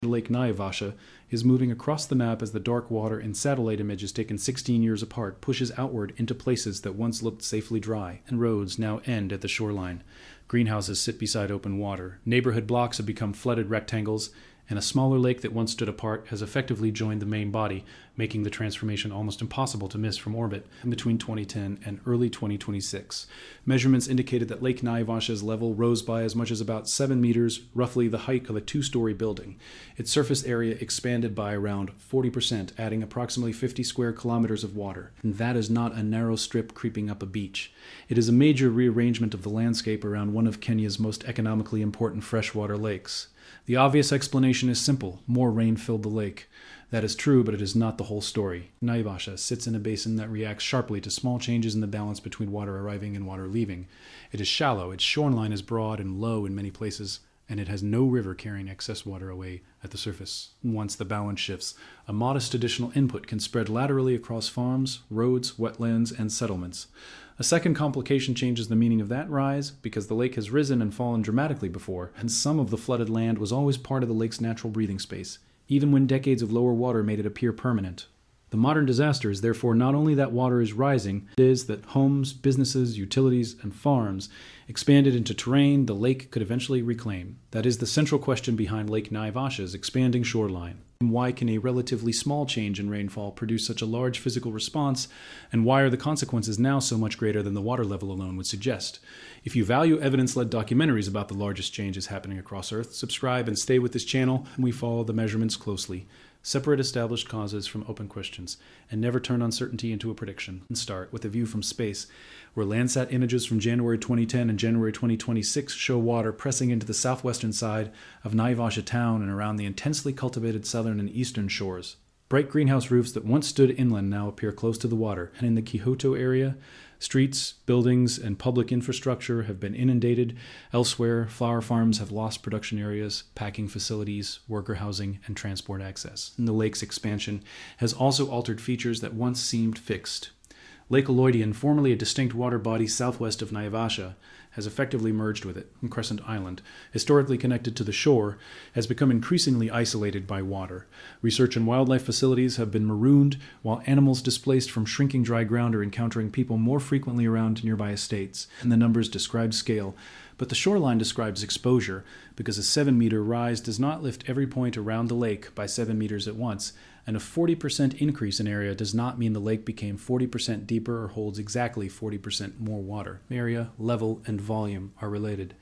Lake Naivasha is moving across the map as the dark water in satellite images taken 16 years apart pushes outward into places that once looked safely dry, and roads now end at the shoreline. Greenhouses sit beside open water. Neighborhood blocks have become flooded rectangles, and a smaller lake that once stood apart has effectively joined the main body, making the transformation almost impossible to miss from orbit in between 2010 and early 2026. Measurements indicated that Lake Naivasha's level rose by as much as about 7 meters, roughly the height of a 2-story building. Its surface area expanded by around 40%, adding approximately 50 square kilometers of water. And that is not a narrow strip creeping up a beach. It is a major rearrangement of the landscape around one of Kenya's most economically important freshwater lakes. The obvious explanation is simple: more rain filled the lake. That is true, but it is not the whole story. Naivasha sits in a basin that reacts sharply to small changes in the balance between water arriving and water leaving. It is shallow, its shoreline is broad and low in many places, and it has no river carrying excess water away at the surface. Once the balance shifts, a modest additional input can spread laterally across farms, roads, wetlands, and settlements. A second complication changes the meaning of that rise, because the lake has risen and fallen dramatically before, and some of the flooded land was always part of the lake's natural breathing space, even when decades of lower water made it appear permanent. The modern disaster is therefore not only that water is rising, it is that homes, businesses, utilities, and farms expanded into terrain the lake could eventually reclaim. That is the central question behind Lake Naivasha's expanding shoreline. Why can a relatively small change in rainfall produce such a large physical response, and why are the consequences now so much greater than the water level alone would suggest? If you value evidence-led documentaries about the largest changes happening across Earth, subscribe and stay with this channel, and we follow the measurements closely. Separate established causes from open questions, and never turn uncertainty into a prediction. And start with a view from space, where Landsat images from January 2010 and January 2026 show water pressing into the southwestern side of Naivasha town and around the intensely cultivated southern and eastern shores. Bright greenhouse roofs that once stood inland now appear close to the water, and in the Kyoto area, streets, buildings, and public infrastructure have been inundated. Elsewhere, flower farms have lost production areas, packing facilities, worker housing, and transport access. And the lake's expansion has also altered features that once seemed fixed. Lake Aloydian, formerly a distinct water body southwest of Naivasha, has effectively merged with it. Crescent Island, historically connected to the shore, has become increasingly isolated by water. Research and wildlife facilities have been marooned, while animals displaced from shrinking dry ground are encountering people more frequently around nearby estates. And the numbers describe scale, but the shoreline describes exposure, because a 7-meter rise does not lift every point around the lake by 7 meters at once, and a 40% increase in area does not mean the lake became 40% deeper or holds exactly 40% more water. Area, level, and volume are related,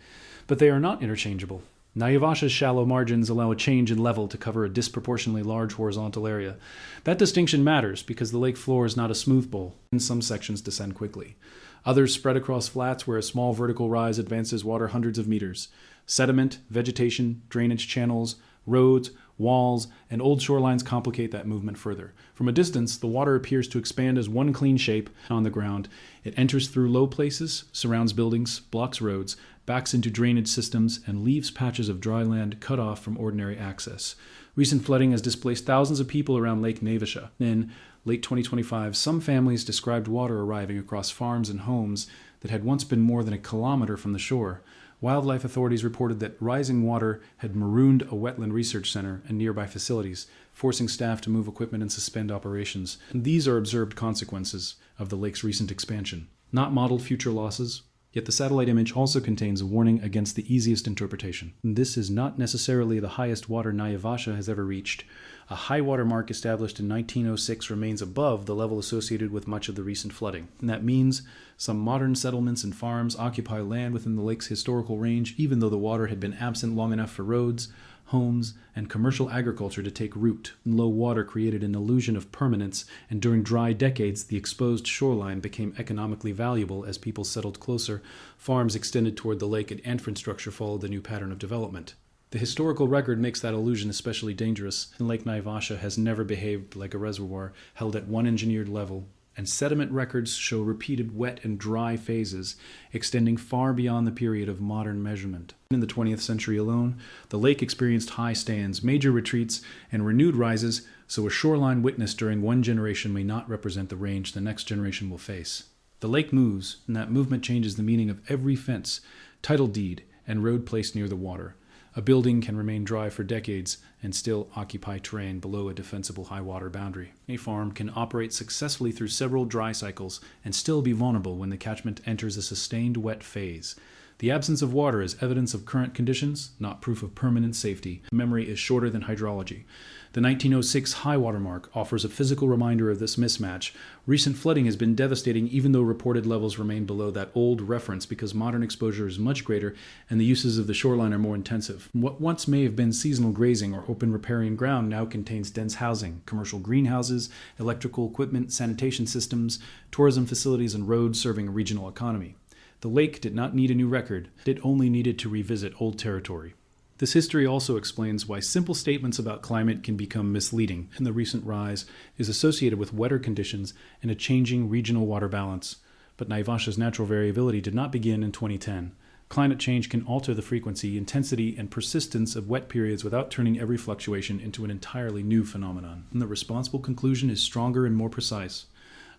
but they are not interchangeable. Naivasha's shallow margins allow a change in level to cover a disproportionately large horizontal area. That distinction matters because the lake floor is not a smooth bowl, and some sections descend quickly. Others spread across flats where a small vertical rise advances water hundreds of meters. Sediment, vegetation, drainage channels, roads, walls, and old shorelines complicate that movement further. From a distance, the water appears to expand as one clean shape on the ground. It enters through low places, surrounds buildings, blocks roads, backs into drainage systems, and leaves patches of dry land cut off from ordinary access. Recent flooding has displaced thousands of people around Lake Naivasha. In late 2025, some families described water arriving across farms and homes that had once been more than a kilometer from the shore. Wildlife authorities reported that rising water had marooned a wetland research center and nearby facilities, forcing staff to move equipment and suspend operations. And these are observed consequences of the lake's recent expansion, not modeled future losses. Yet the satellite image also contains a warning against the easiest interpretation. This is not necessarily the highest water Naivasha has ever reached. A high water mark established in 1906 remains above the level associated with much of the recent flooding. And that means some modern settlements and farms occupy land within the lake's historical range, even though the water had been absent long enough for roads, homes, and commercial agriculture to take root. Low water created an illusion of permanence, and during dry decades, the exposed shoreline became economically valuable as people settled closer, farms extended toward the lake, and infrastructure followed the new pattern of development. The historical record makes that illusion especially dangerous, and Lake Naivasha has never behaved like a reservoir held at one engineered level, and sediment records show repeated wet and dry phases extending far beyond the period of modern measurement. In the 20th century alone, the lake experienced high stands, major retreats, and renewed rises, so a shoreline witnessed during one generation may not represent the range the next generation will face. The lake moves, and that movement changes the meaning of every fence, title deed, and road placed near the water. A building can remain dry for decades and still occupy terrain below a defensible high water boundary. A farm can operate successfully through several dry cycles and still be vulnerable when the catchment enters a sustained wet phase. The absence of water is evidence of current conditions, not proof of permanent safety. Memory is shorter than hydrology. The 1906 high water mark offers a physical reminder of this mismatch. Recent flooding has been devastating even though reported levels remain below that old reference because modern exposure is much greater and the uses of the shoreline are more intensive. What once may have been seasonal grazing or open riparian ground now contains dense housing, commercial greenhouses, electrical equipment, sanitation systems, tourism facilities, and roads serving a regional economy. The lake did not need a new record, it only needed to revisit old territory. This history also explains why simple statements about climate can become misleading, and the recent rise is associated with wetter conditions and a changing regional water balance. But Naivasha's natural variability did not begin in 2010. Climate change can alter the frequency, intensity, and persistence of wet periods without turning every fluctuation into an entirely new phenomenon. And the responsible conclusion is stronger and more precise.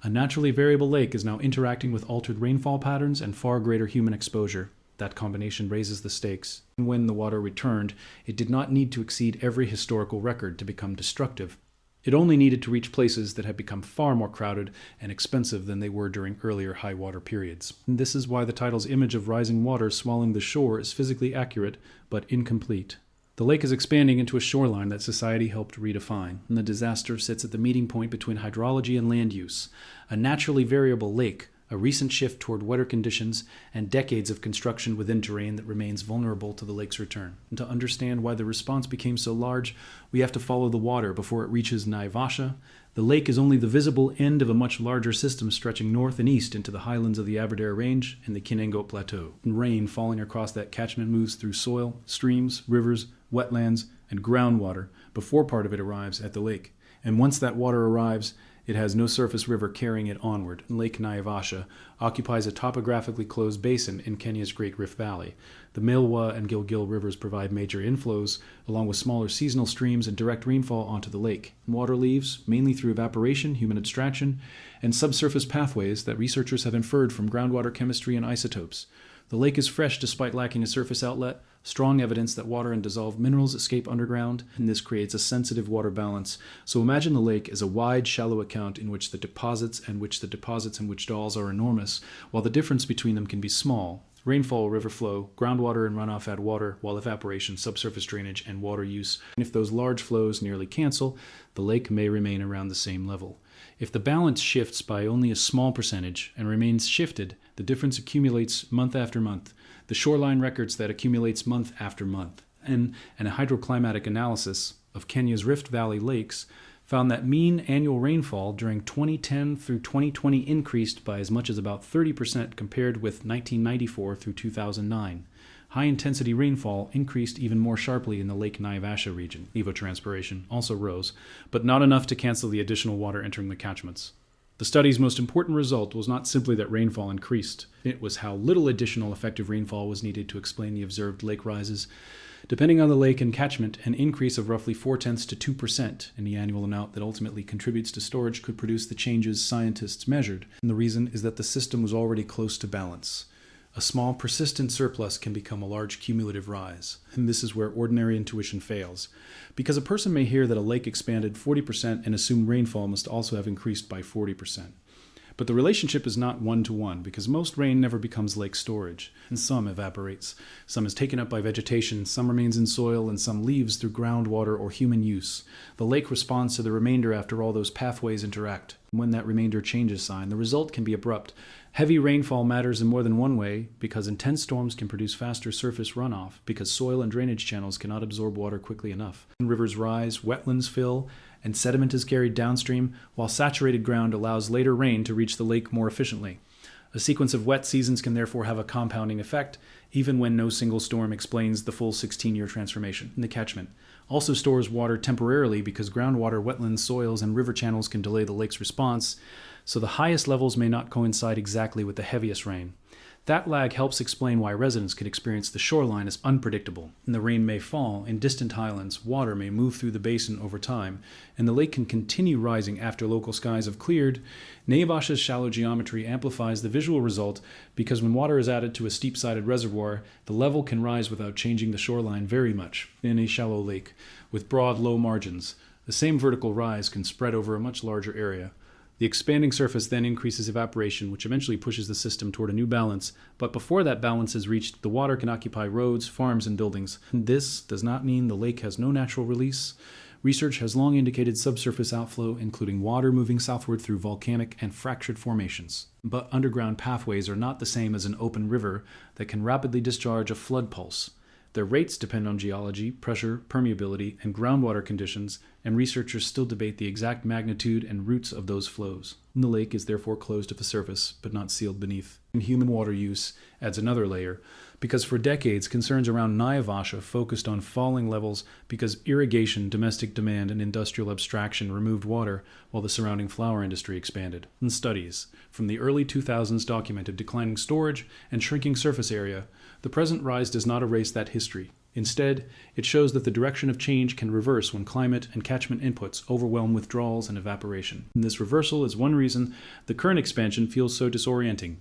A naturally variable lake is now interacting with altered rainfall patterns and far greater human exposure. That combination raises the stakes. When the water returned, it did not need to exceed every historical record to become destructive. It only needed to reach places that had become far more crowded and expensive than they were during earlier high water periods. And this is why the title's image of rising water swallowing the shore is physically accurate, but incomplete. The lake is expanding into a shoreline that society helped redefine, and the disaster sits at the meeting point between hydrology and land use. A naturally variable lake, a recent shift toward wetter conditions, and decades of construction within terrain that remains vulnerable to the lake's return. And to understand why the response became so large, we have to follow the water before it reaches Naivasha. The lake is only the visible end of a much larger system stretching north and east into the highlands of the Aberdare Range and the Kinangote Plateau. And rain falling across that catchment moves through soil, streams, rivers, wetlands, and groundwater before part of it arrives at the lake. And once that water arrives, it has no surface river carrying it onward. Lake Naivasha occupies a topographically closed basin in Kenya's Great Rift Valley. The Milwa and Gilgil rivers provide major inflows, along with smaller seasonal streams and direct rainfall onto the lake. Water leaves, mainly through evaporation, human abstraction, and subsurface pathways that researchers have inferred from groundwater chemistry and isotopes. The lake is fresh despite lacking a surface outlet, strong evidence that water and dissolved minerals escape underground, and this creates a sensitive water balance. So imagine the lake as a wide, shallow account in which the deposits and which dalls are enormous, while the difference between them can be small. Rainfall, river flow, groundwater and runoff add water, while evaporation, subsurface drainage, and water use. And if those large flows nearly cancel, the lake may remain around the same level. If the balance shifts by only a small percentage and remains shifted, the difference accumulates month after month. The shoreline records that accumulates month after month. And a hydroclimatic analysis of Kenya's Rift Valley lakes found that mean annual rainfall during 2010 through 2020 increased by as much as about 30% compared with 1994 through 2009. High-intensity rainfall increased even more sharply in the Lake Naivasha region. Evapotranspiration also rose, but not enough to cancel the additional water entering the catchments. The study's most important result was not simply that rainfall increased. It was how little additional effective rainfall was needed to explain the observed lake rises. Depending on the lake and catchment, an increase of roughly 0.4% to 2% in the annual amount that ultimately contributes to storage could produce the changes scientists measured. And the reason is that the system was already close to balance. A small, persistent surplus can become a large cumulative rise, and this is where ordinary intuition fails. Because a person may hear that a lake expanded 40% and assume rainfall must also have increased by 40%. But the relationship is not one-to-one, because most rain never becomes lake storage, and some evaporates. Some is taken up by vegetation, some remains in soil, and some leaves through groundwater or human use. The lake responds to the remainder after all those pathways interact. When that remainder changes sign, the result can be abrupt. Heavy rainfall matters in more than one way, because intense storms can produce faster surface runoff, because soil and drainage channels cannot absorb water quickly enough. Rivers rise, wetlands fill, and sediment is carried downstream, while saturated ground allows later rain to reach the lake more efficiently. A sequence of wet seasons can therefore have a compounding effect, even when no single storm explains the full 16-year transformation. The catchment also stores water temporarily because groundwater, wetlands, soils, and river channels can delay the lake's response, so the highest levels may not coincide exactly with the heaviest rain. That lag helps explain why residents can experience the shoreline as unpredictable. And the rain may fall in distant highlands, water may move through the basin over time, and the lake can continue rising after local skies have cleared. Naivasha's shallow geometry amplifies the visual result because when water is added to a steep-sided reservoir, the level can rise without changing the shoreline very much. In a shallow lake, with broad, low margins, the same vertical rise can spread over a much larger area. The expanding surface then increases evaporation, which eventually pushes the system toward a new balance, but before that balance is reached, the water can occupy roads, farms, and buildings. This does not mean the lake has no natural release. Research has long indicated subsurface outflow, including water moving southward through volcanic and fractured formations. But underground pathways are not the same as an open river that can rapidly discharge a flood pulse. Their rates depend on geology, pressure, permeability, and groundwater conditions, and researchers still debate the exact magnitude and routes of those flows. The lake is therefore closed at the surface, but not sealed beneath. And human water use adds another layer, because for decades, concerns around Naivasha focused on falling levels because irrigation, domestic demand, and industrial abstraction removed water while the surrounding flower industry expanded. And studies from the early 2000s documented declining storage and shrinking surface area. The present rise does not erase that history. Instead, it shows that the direction of change can reverse when climate and catchment inputs overwhelm withdrawals and evaporation. And this reversal is one reason the current expansion feels so disorienting.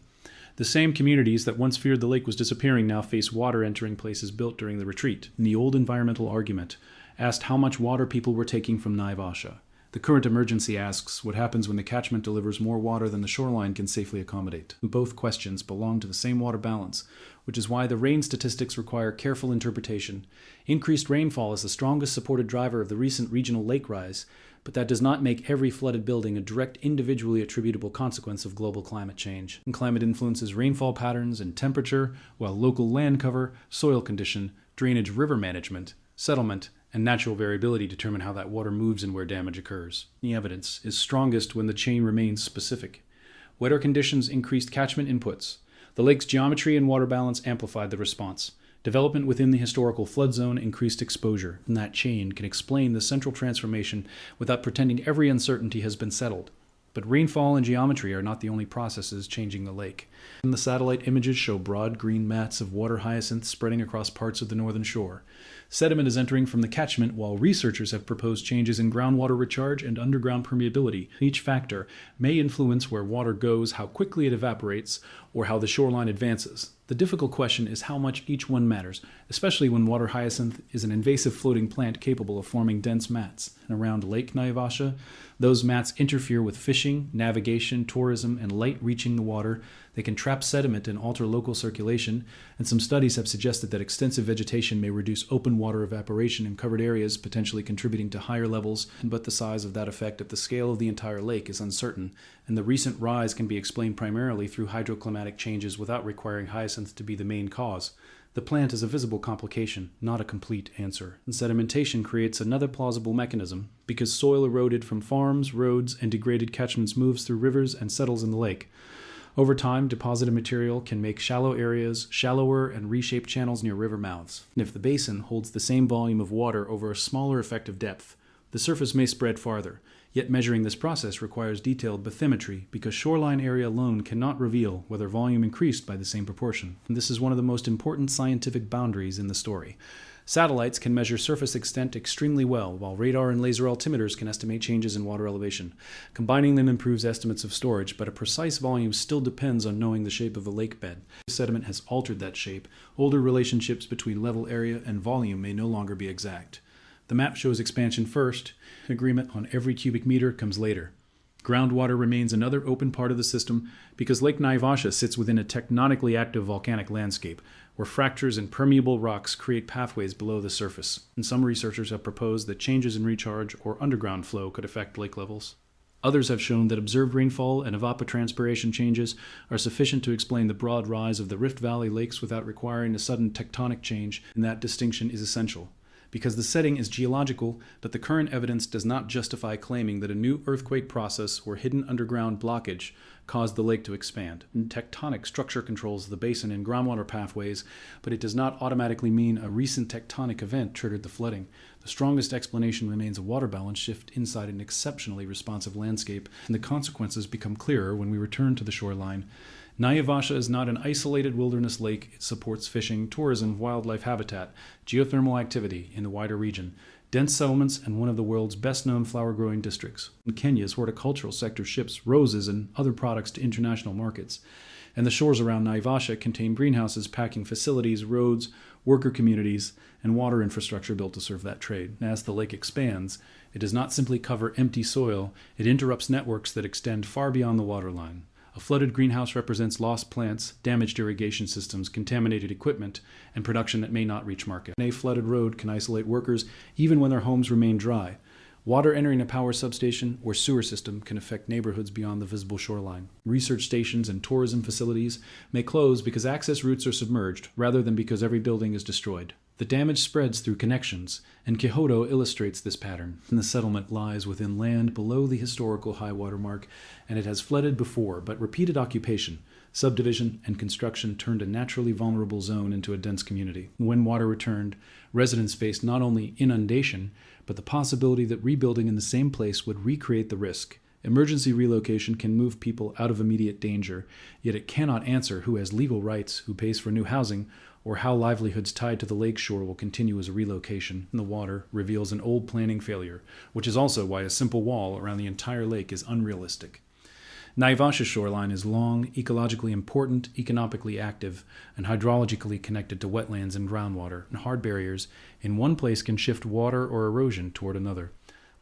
The same communities that once feared the lake was disappearing now face water entering places built during the retreat. And the old environmental argument asked how much water people were taking from Naivasha. The current emergency asks what happens when the catchment delivers more water than the shoreline can safely accommodate. Both questions belong to the same water balance, which is why the rain statistics require careful interpretation. Increased rainfall is the strongest supported driver of the recent regional lake rise, but that does not make every flooded building a direct individually attributable consequence of global climate change. And climate influences rainfall patterns and temperature, while local land cover, soil condition, drainage, river management, settlement, and natural variability determine how that water moves and where damage occurs. The evidence is strongest when the chain remains specific. Wetter conditions increased catchment inputs. The lake's geometry and water balance amplified the response. Development within the historical flood zone increased exposure, and that chain can explain the central transformation without pretending every uncertainty has been settled. But rainfall and geometry are not the only processes changing the lake. And the satellite images show broad green mats of water hyacinths spreading across parts of the northern shore. Sediment is entering from the catchment, while researchers have proposed changes in groundwater recharge and underground permeability. Each factor may influence where water goes, how quickly it evaporates, or how the shoreline advances. The difficult question is how much each one matters, especially when water hyacinth is an invasive floating plant capable of forming dense mats. And around Lake Naivasha, those mats interfere with fishing, navigation, tourism, and light reaching the water. They can trap sediment and alter local circulation, and some studies have suggested that extensive vegetation may reduce open water evaporation in covered areas, potentially contributing to higher levels, but the size of that effect at the scale of the entire lake is uncertain, and the recent rise can be explained primarily through hydroclimatic changes without requiring hyacinth to be the main cause. The plant is a visible complication, not a complete answer. And sedimentation creates another plausible mechanism, because soil eroded from farms, roads, and degraded catchments moves through rivers and settles in the lake. Over time, deposited material can make shallow areas shallower and reshape channels near river mouths. And if the basin holds the same volume of water over a smaller effective depth, the surface may spread farther. Yet measuring this process requires detailed bathymetry because shoreline area alone cannot reveal whether volume increased by the same proportion. And this is one of the most important scientific boundaries in the story. Satellites can measure surface extent extremely well, while radar and laser altimeters can estimate changes in water elevation. Combining them improves estimates of storage, but a precise volume still depends on knowing the shape of a lake bed. If sediment has altered that shape, older relationships between level area and volume may no longer be exact. The map shows expansion first. Agreement on every cubic meter comes later. Groundwater remains another open part of the system because Lake Naivasha sits within a tectonically active volcanic landscape, where fractures and permeable rocks create pathways below the surface. And some researchers have proposed that changes in recharge or underground flow could affect lake levels. Others have shown that observed rainfall and evapotranspiration changes are sufficient to explain the broad rise of the Rift Valley lakes without requiring a sudden tectonic change, and that distinction is essential. Because the setting is geological, but the current evidence does not justify claiming that a new earthquake process or hidden underground blockage caused the lake to expand. And tectonic structure controls the basin and groundwater pathways, but it does not automatically mean a recent tectonic event triggered the flooding. The strongest explanation remains a water balance shift inside an exceptionally responsive landscape, and the consequences become clearer when we return to the shoreline. Naivasha is not an isolated wilderness lake. It supports fishing, tourism, wildlife habitat, geothermal activity in the wider region, dense settlements, and one of the world's best-known flower-growing districts. Kenya's horticultural sector ships roses and other products to international markets. And the shores around Naivasha contain greenhouses, packing facilities, roads, worker communities, and water infrastructure built to serve that trade. As the lake expands, it does not simply cover empty soil, it interrupts networks that extend far beyond the waterline. A flooded greenhouse represents lost plants, damaged irrigation systems, contaminated equipment, and production that may not reach market. A flooded road can isolate workers even when their homes remain dry. Water entering a power substation or sewer system can affect neighborhoods beyond the visible shoreline. Research stations and tourism facilities may close because access routes are submerged, rather than because every building is destroyed. The damage spreads through connections, and Quixote illustrates this pattern. The settlement lies within land below the historical high water mark, and it has flooded before, but repeated occupation, subdivision, and construction turned a naturally vulnerable zone into a dense community. When water returned, residents faced not only inundation, but the possibility that rebuilding in the same place would recreate the risk. Emergency relocation can move people out of immediate danger, yet it cannot answer who has legal rights, who pays for new housing, or how livelihoods tied to the lake shore will continue as a relocation in the water reveals an old planning failure, which is also why a simple wall around the entire lake is unrealistic. Naivasha's shoreline is long, ecologically important, economically active, and hydrologically connected to wetlands and groundwater, and hard barriers in one place can shift water or erosion toward another.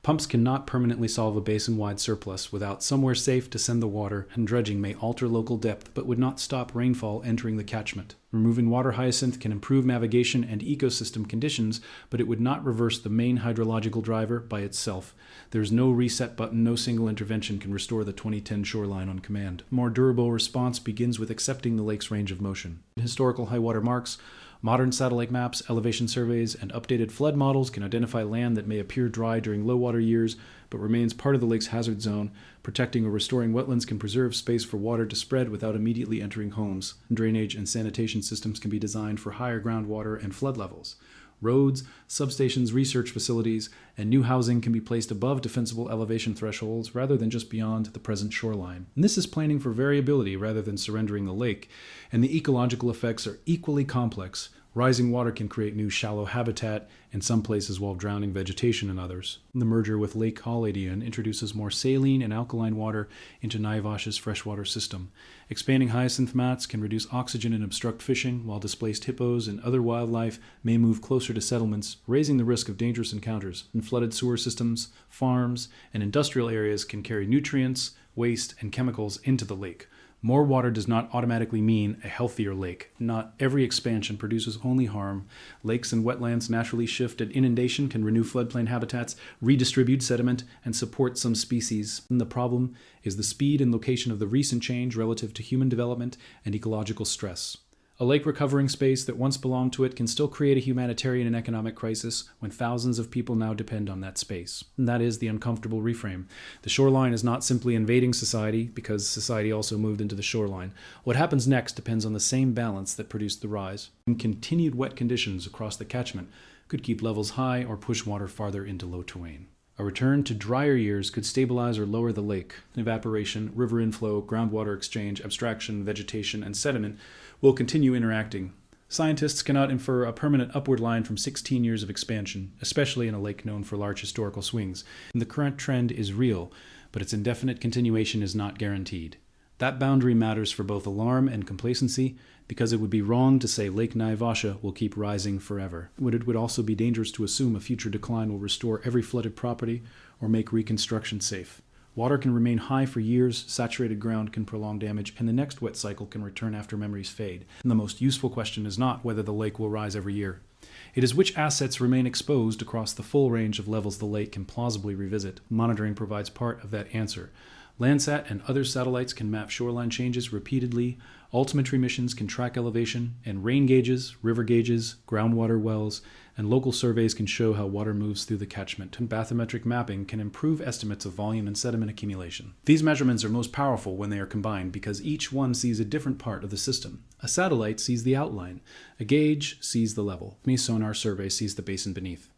Pumps cannot permanently solve a basin-wide surplus without somewhere safe to send the water, and dredging may alter local depth but would not stop rainfall entering the catchment. Removing water hyacinth can improve navigation and ecosystem conditions, but it would not reverse the main hydrological driver by itself. There is no reset button, no single intervention can restore the 2010 shoreline on command. A more durable response begins with accepting the lake's range of motion. Historical high water marks, modern satellite maps, elevation surveys, and updated flood models can identify land that may appear dry during low water years but remains part of the lake's hazard zone. Protecting or restoring wetlands can preserve space for water to spread without immediately entering homes. Drainage and sanitation systems can be designed for higher groundwater and flood levels. Roads, substations, research facilities, and new housing can be placed above defensible elevation thresholds rather than just beyond the present shoreline. And this is planning for variability rather than surrendering the lake, and the ecological effects are equally complex. Rising water can create new shallow habitat in some places while drowning vegetation in others. The merger with Lake Halidian introduces more saline and alkaline water into Naivasha's freshwater system. Expanding hyacinth mats can reduce oxygen and obstruct fishing, while displaced hippos and other wildlife may move closer to settlements, raising the risk of dangerous encounters. And flooded sewer systems, farms, and industrial areas can carry nutrients, waste, and chemicals into the lake. More water does not automatically mean a healthier lake. Not every expansion produces only harm. Lakes and wetlands naturally shift, and inundation can renew floodplain habitats, redistribute sediment, and support some species. And the problem is the speed and location of the recent change relative to human development and ecological stress. A lake recovering space that once belonged to it can still create a humanitarian and economic crisis when thousands of people now depend on that space. And that is the uncomfortable reframe. The shoreline is not simply invading society because society also moved into the shoreline. What happens next depends on the same balance that produced the rise. And continued wet conditions across the catchment could keep levels high or push water farther into low terrain. A return to drier years could stabilize or lower the lake. Evaporation, river inflow, groundwater exchange, abstraction, vegetation, and sediment will continue interacting. Scientists cannot infer a permanent upward line from 16 years of expansion, especially in a lake known for large historical swings. And the current trend is real, but its indefinite continuation is not guaranteed. That boundary matters for both alarm and complacency, because it would be wrong to say Lake Naivasha will keep rising forever. It would also be dangerous to assume a future decline will restore every flooded property or make reconstruction safe. Water can remain high for years, saturated ground can prolong damage, and the next wet cycle can return after memories fade. And the most useful question is not whether the lake will rise every year. It is which assets remain exposed across the full range of levels the lake can plausibly revisit. Monitoring provides part of that answer. Landsat and other satellites can map shoreline changes repeatedly. Altimetry missions can track elevation, and rain gauges, river gauges, groundwater wells, and local surveys can show how water moves through the catchment. And bathymetric mapping can improve estimates of volume and sediment accumulation. These measurements are most powerful when they are combined because each one sees a different part of the system. A satellite sees the outline. A gauge sees the level. A sonar survey sees the basin beneath.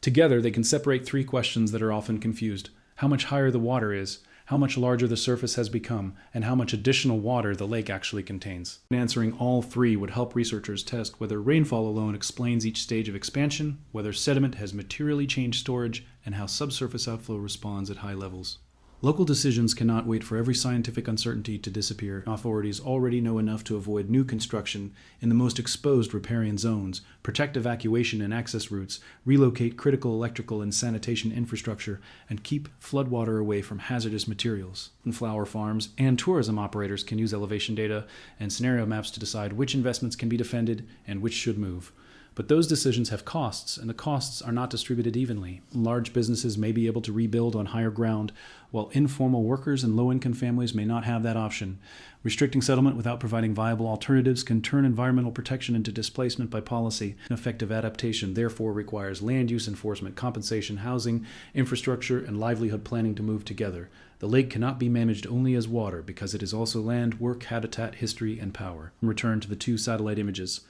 Together, they can separate three questions that are often confused. How much higher the water is, how much larger the surface has become, and how much additional water the lake actually contains. Answering all three would help researchers test whether rainfall alone explains each stage of expansion, whether sediment has materially changed storage, and how subsurface outflow responds at high levels. Local decisions cannot wait for every scientific uncertainty to disappear. Authorities already know enough to avoid new construction in the most exposed riparian zones, protect evacuation and access routes, relocate critical electrical and sanitation infrastructure, and keep floodwater away from hazardous materials. And flower farms and tourism operators can use elevation data and scenario maps to decide which investments can be defended and which should move. But those decisions have costs, and the costs are not distributed evenly. Large businesses may be able to rebuild on higher ground, while informal workers and low-income families may not have that option. Restricting settlement without providing viable alternatives can turn environmental protection into displacement by policy. Effective adaptation therefore requires land use enforcement, compensation, housing, infrastructure, and livelihood planning to move together. The lake cannot be managed only as water, because it is also land, work, habitat, history, and power. Return to the two satellite images.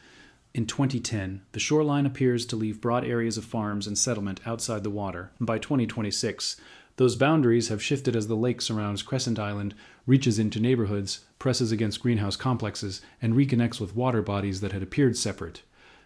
In 2010, the shoreline appears to leave broad areas of farms and settlement outside the water. By 2026, those boundaries have shifted as the lake surrounds Crescent Island, reaches into neighborhoods, presses against greenhouse complexes, and reconnects with water bodies that had appeared separate.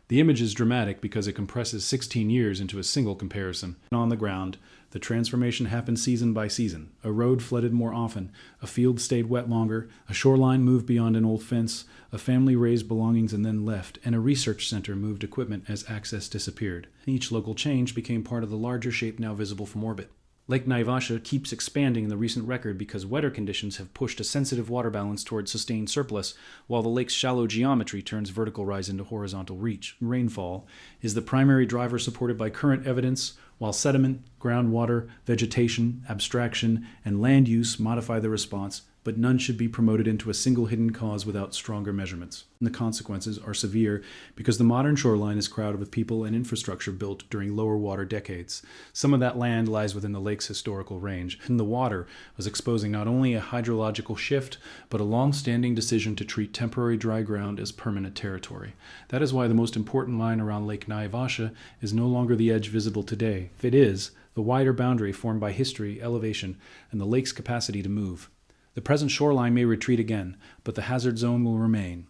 The image is dramatic because it compresses 16 years into a single comparison. On the ground, the transformation happened season by season. A road flooded more often, a field stayed wet longer, a shoreline moved beyond an old fence, a family raised belongings and then left, and a research center moved equipment as access disappeared. Each local change became part of the larger shape now visible from orbit. Lake Naivasha keeps expanding in the recent record because wetter conditions have pushed a sensitive water balance towards sustained surplus, while the lake's shallow geometry turns vertical rise into horizontal reach. Rainfall is the primary driver supported by current evidence, while sediment, groundwater, vegetation, abstraction, and land use modify the response, but none should be promoted into a single hidden cause without stronger measurements. And the consequences are severe because the modern shoreline is crowded with people and infrastructure built during lower water decades. Some of that land lies within the lake's historical range, and the water was exposing not only a hydrological shift, but a long-standing decision to treat temporary dry ground as permanent territory. That is why the most important line around Lake Naivasha is no longer the edge visible today. If it is, the wider boundary formed by history, elevation, and the lake's capacity to move. The present shoreline may retreat again, but the hazard zone will remain.